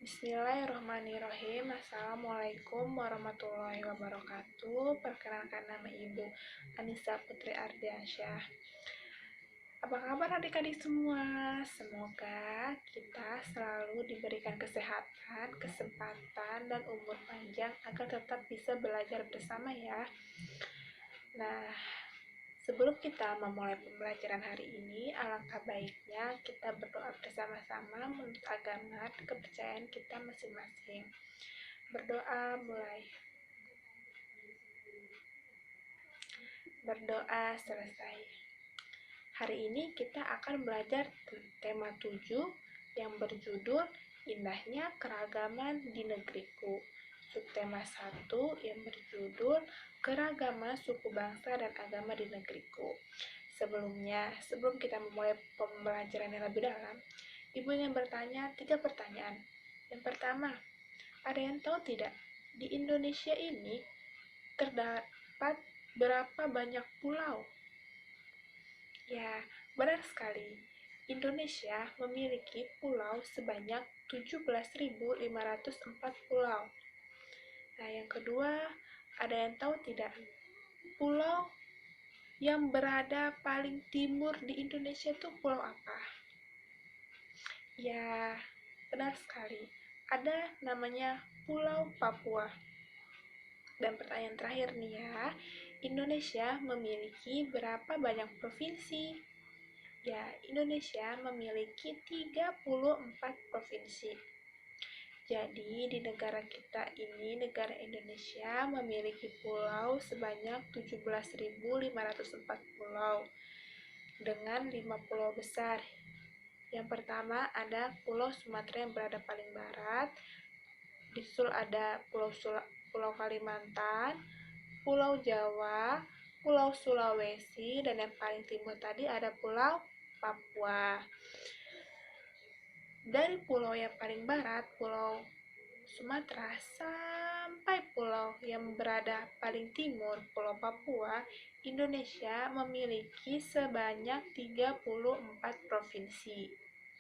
Bismillahirrahmanirrahim. Assalamualaikum warahmatullahi wabarakatuh. Perkenalkan, nama Ibu Anissa Putri Ardiansyah. Apa kabar adik-adik semua? Semoga kita selalu diberikan kesehatan, kesempatan, dan umur panjang agar tetap bisa belajar bersama ya. Nah, sebelum kita memulai pembelajaran hari ini, alangkah baiknya kita berdoa bersama-sama menurut agama dan kepercayaan kita masing-masing. Berdoa mulai. Berdoa selesai. Hari ini kita akan belajar tema 7 yang berjudul Indahnya Keragaman di Negeriku. Subtema 1 yang berjudul Keragaman Suku Bangsa dan Agama di Negeriku. Sebelum kita memulai pembelajaran yang lebih dalam, Ibu ingin bertanya 3 pertanyaan. Yang pertama, ada yang tahu tidak, di Indonesia ini terdapat berapa banyak pulau? Ya, benar sekali. Indonesia memiliki pulau sebanyak 17.504 pulau. Nah, yang kedua, ada yang tahu tidak, pulau yang berada paling timur di Indonesia itu pulau apa? Ya, benar sekali. Ada namanya Pulau Papua. Dan pertanyaan terakhir nih ya, Indonesia memiliki berapa banyak provinsi? Ya, Indonesia memiliki 34 provinsi. Jadi, di negara kita ini, negara Indonesia memiliki pulau sebanyak 17.504 pulau dengan 5 pulau besar. Yang pertama ada Pulau Sumatera yang berada paling barat, disusul ada Pulau Kalimantan, Pulau Jawa, Pulau Sulawesi, dan yang paling timur tadi ada Pulau Papua. Dari pulau yang paling barat, Pulau Sumatera, sampai pulau yang berada paling timur, Pulau Papua, Indonesia memiliki sebanyak 34 provinsi.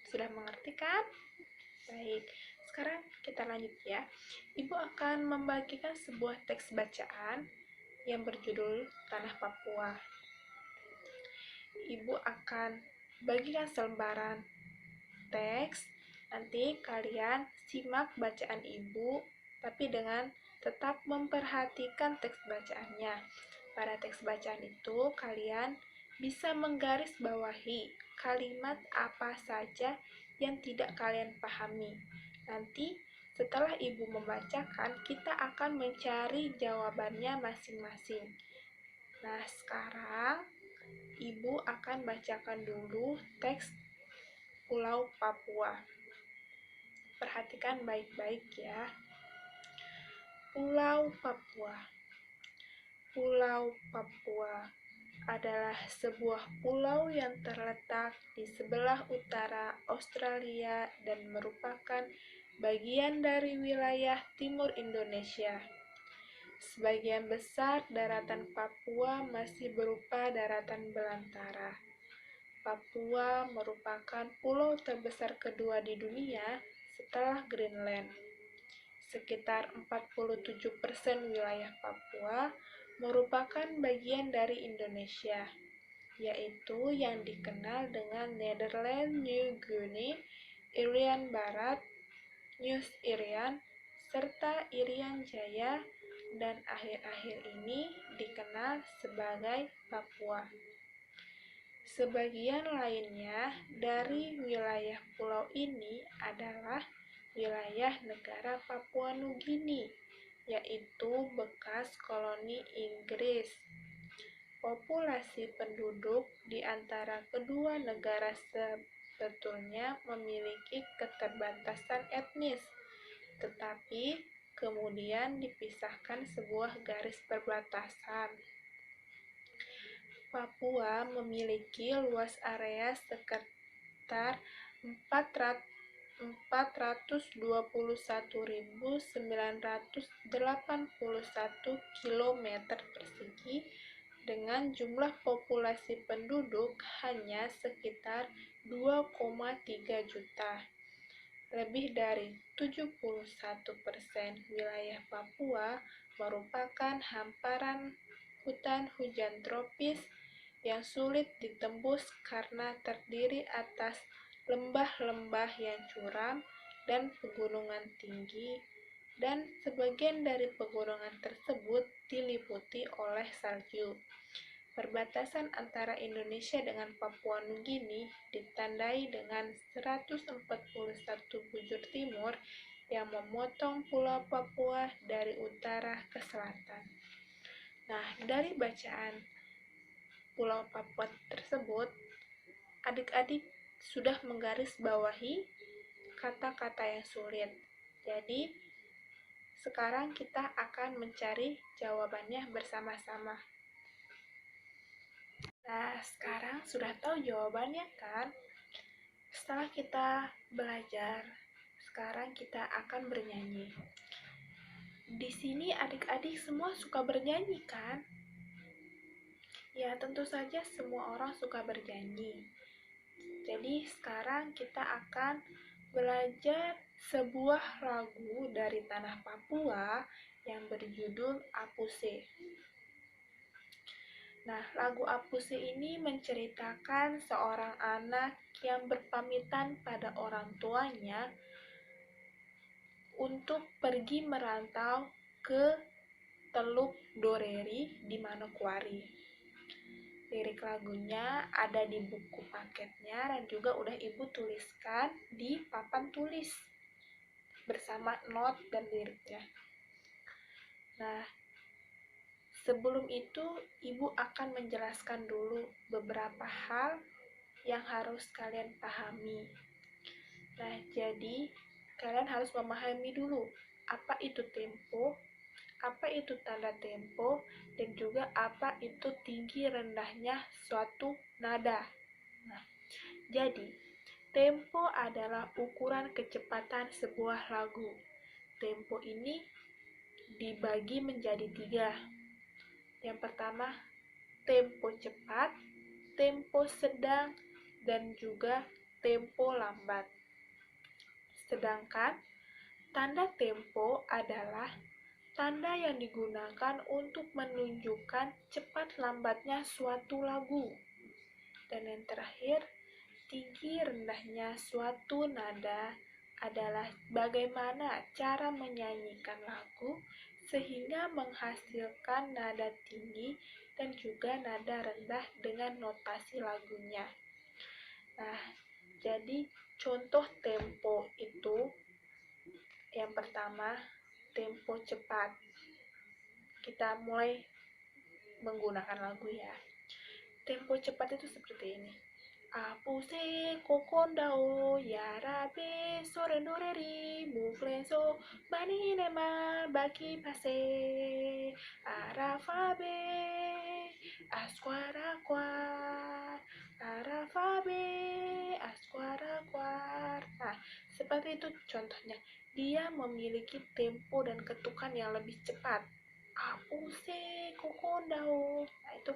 Sudah mengerti kan? Baik, sekarang kita lanjut ya. Ibu akan membagikan sebuah teks bacaan yang berjudul Tanah Papua. Ibu akan bagikan selembaran teks. Nanti kalian simak bacaan Ibu, tapi dengan tetap memperhatikan teks bacaannya. Pada teks bacaan itu, kalian bisa menggarisbawahi kalimat apa saja yang tidak kalian pahami. Nanti setelah Ibu membacakan, kita akan mencari jawabannya masing-masing. Nah, sekarang Ibu akan bacakan dulu teks Pulau Papua. Perhatikan baik-baik ya. Pulau Papua. Pulau Papua adalah sebuah pulau yang terletak di sebelah utara Australia dan merupakan bagian dari wilayah timur Indonesia. Sebagian besar daratan Papua masih berupa daratan belantara. Papua merupakan pulau terbesar kedua di dunia setelah Greenland. Sekitar 47% wilayah Papua merupakan bagian dari Indonesia, yaitu yang dikenal dengan Nederland, New Guinea, Irian Barat, New Irian, serta Irian Jaya, dan akhir-akhir ini dikenal sebagai Papua. Sebagian lainnya dari wilayah pulau ini adalah wilayah negara Papua Nugini, yaitu bekas koloni Inggris. Populasi penduduk di antara kedua negara sebetulnya memiliki keterbatasan etnis, tetapi kemudian dipisahkan sebuah garis perbatasan. Papua memiliki luas area sekitar 421.981 km persegi dengan jumlah populasi penduduk hanya sekitar 2,3 juta. lebih dari 71% wilayah Papua merupakan hamparan hutan hujan tropis yang sulit ditembus karena terdiri atas lembah-lembah yang curam dan pegunungan tinggi, dan sebagian dari pegunungan tersebut diliputi oleh salju. Perbatasan antara Indonesia dengan Papua Nugini ditandai dengan 141 bujur timur yang memotong Pulau Papua dari utara ke selatan. Nah, dari bacaan Pulau Papua tersebut, adik-adik sudah menggarisbawahi kata-kata yang sulit. Jadi, sekarang kita akan mencari jawabannya bersama-sama. Nah, sekarang sudah tahu jawabannya kan? Setelah kita belajar, sekarang kita akan bernyanyi. Di sini adik-adik semua suka bernyanyi kan? Ya, tentu saja semua orang suka bernyanyi. Jadi, sekarang kita akan belajar sebuah lagu dari tanah Papua yang berjudul Apuse. Nah, lagu Apuse ini menceritakan seorang anak yang berpamitan pada orang tuanya untuk pergi merantau ke Teluk Doreri di Manokwari. Lirik lagunya ada di buku paketnya dan juga udah ibu tuliskan di papan tulis bersama not dan liriknya. Nah, sebelum itu ibu akan menjelaskan dulu beberapa hal yang harus kalian pahami. Nah, jadi kalian harus memahami dulu apa itu tempo, apa itu tanda tempo, dan juga apa itu tinggi rendahnya suatu nada. Nah, jadi tempo adalah ukuran kecepatan sebuah lagu. Tempo ini dibagi menjadi 3. Yang pertama, tempo cepat, tempo sedang, dan juga tempo lambat. Sedangkan tanda tempo adalah tanda yang digunakan untuk menunjukkan cepat lambatnya suatu lagu. Dan yang terakhir, tinggi rendahnya suatu nada adalah bagaimana cara menyanyikan lagu sehingga menghasilkan nada tinggi dan juga nada rendah dengan notasi lagunya. Nah, jadi contoh tempo itu yang pertama, tempo cepat. Kita mulai menggunakan lagu ya. Tempo cepat itu seperti ini. Apuse kokondao yarabe sorendoreri muflenso baninema baki pase arafabe asquara quar arafabe asquara quar. Nah, seperti itu contohnya. Dia memiliki tempo dan ketukan yang lebih cepat. Apuse kokondao. Nah, itu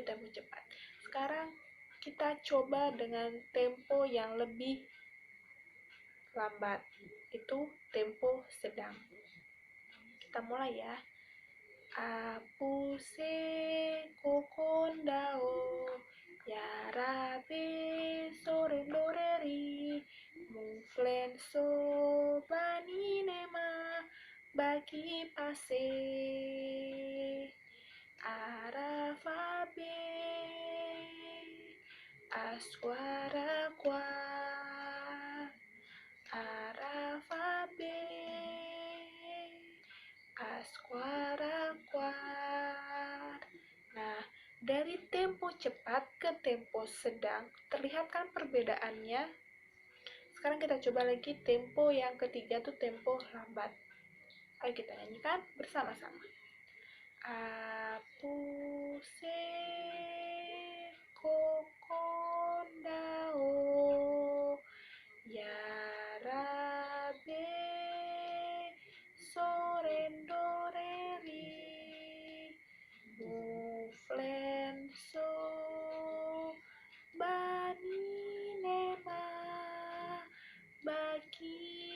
tempo cepat. Sekarang kita coba dengan tempo yang lebih lambat, itu tempo sedang. Kita mulai ya. Apuse kokondao yarabe sorendoreri muflenso baninema baki pase arafabe asquara quar arafabe asquara quar. Nah, dari tempo cepat ke tempo sedang terlihat kan perbedaannya. Sekarang kita coba lagi tempo yang ketiga tuh tempo lambat. Ayo kita nyanyikan bersama-sama. Apuse kokondao yarabe sorendoreri muflenso baninema baki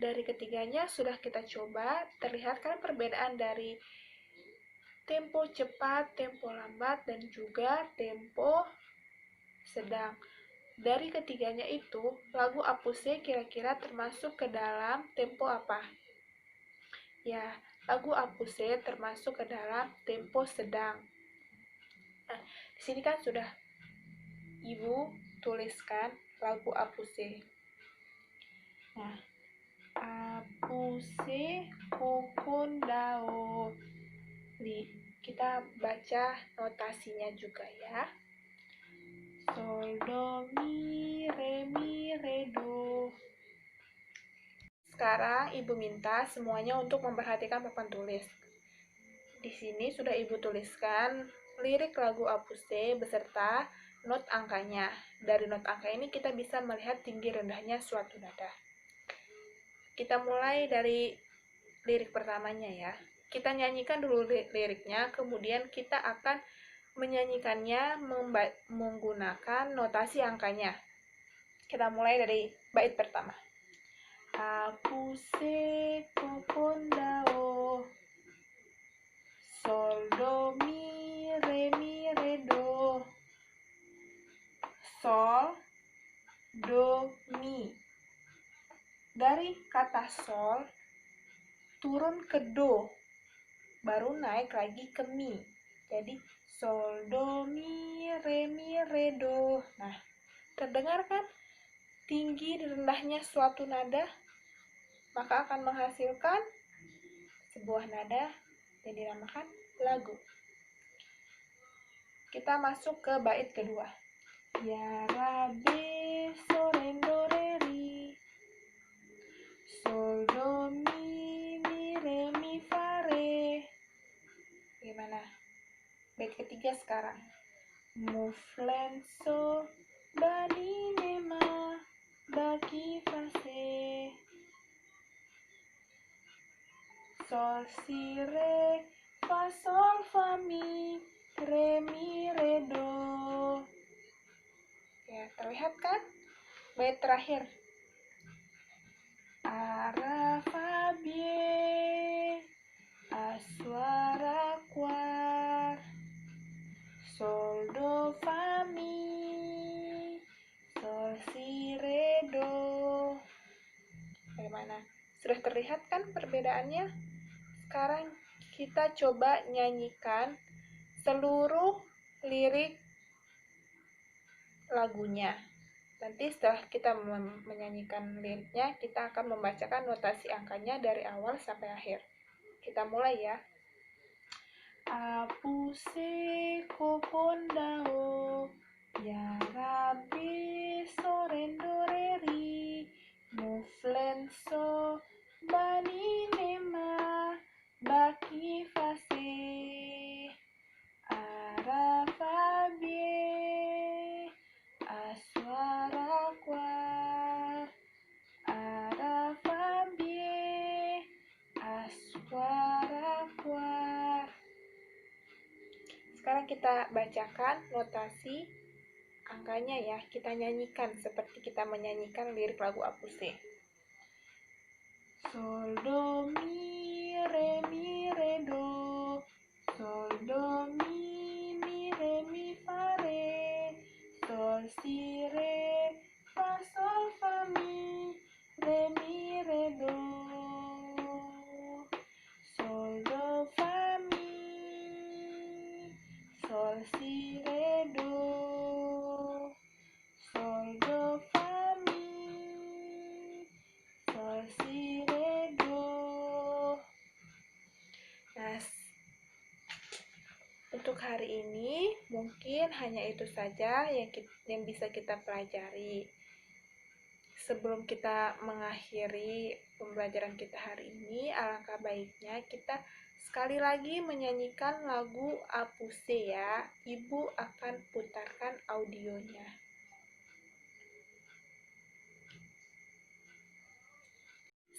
Dari ketiganya sudah kita coba, terlihat kan perbedaan dari tempo cepat, tempo lambat, dan juga tempo sedang. Dari ketiganya itu, lagu Apuse kira-kira termasuk ke dalam tempo apa? Ya, lagu Apuse termasuk ke dalam tempo sedang. Nah, di sini kan sudah Ibu tuliskan lagu Apuse. Nah, Apuse kokondao. Kita baca notasinya juga ya. Sol, do, mi, re, mi, re, do. Sekarang Ibu minta semuanya untuk memperhatikan papan tulis. Di sini sudah Ibu tuliskan lirik lagu Apuse beserta not angkanya. Dari not angka ini kita bisa melihat tinggi rendahnya suatu nada. Kita mulai dari lirik pertamanya ya. Kita nyanyikan dulu liriknya, kemudian kita akan menyanyikannya menggunakan notasi angkanya. Kita mulai dari bait pertama. Apuse kokondao. Sol, do, mi, re, do. Sol, do, mi. Dari kata sol, turun ke do, baru naik lagi ke mi. Jadi, sol, do, mi, re, do. Nah, terdengar kan tinggi dan rendahnya suatu nada? Maka akan menghasilkan sebuah nada yang dinamakan lagu. Kita masuk ke bait kedua. Ya Rabbi sorendo re, sol, do, mi, re, mi, fa, re. Gimana? Bait ketiga sekarang. Muflen so bani nema baki fase. Sol, si, re, fa, sol, fa, mi, re, do. Ya, terlihat kan? Bait terakhir. Ara, fa, bie, aswara, kuar. Sol, do, fa, mi, sol, si, re, do. Bagaimana? Sudah terlihat kan perbedaannya? Sekarang kita coba nyanyikan seluruh lirik lagunya. Nanti setelah kita menyanyikan liriknya, kita akan membacakan notasi angkanya dari awal sampai akhir. Kita mulai ya. Apuse kokondao, ya Rabbi sorendo reri, muflen so bani nema baki fase. Ara, fa, bie, aswara, kuar. Ara, fa, bie, aswara, kuar. Sekarang kita bacakan notasi angkanya ya. Kita nyanyikan seperti kita menyanyikan lirik lagu Apuse. Sol, do, mi, re, do. Sol, do, mi, fa, re. Sol, si, re, fa, sol, fa, mi, re, do. Sol, do, fa, mi, sol, si, re, do. Sol, do, fa, mi, sol, si, re, do. Nah, untuk hari ini mungkin hanya itu saja yang bisa kita pelajari. Sebelum kita mengakhiri pembelajaran kita hari ini, alangkah baiknya kita sekali lagi menyanyikan lagu Apuse ya. Ibu akan putarkan audionya.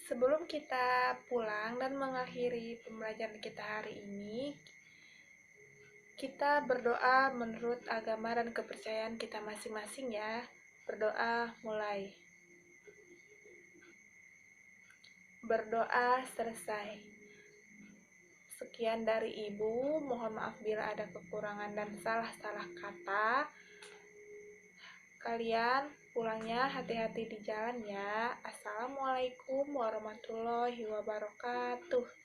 Sebelum kita pulang dan mengakhiri pembelajaran kita hari ini, kita berdoa menurut agama dan kepercayaan kita masing-masing ya. Berdoa mulai. Berdoa selesai. Sekian dari Ibu, mohon maaf bila ada kekurangan dan salah-salah kata. Kalian pulangnya hati-hati di jalan ya. Assalamualaikum warahmatullahi wabarakatuh.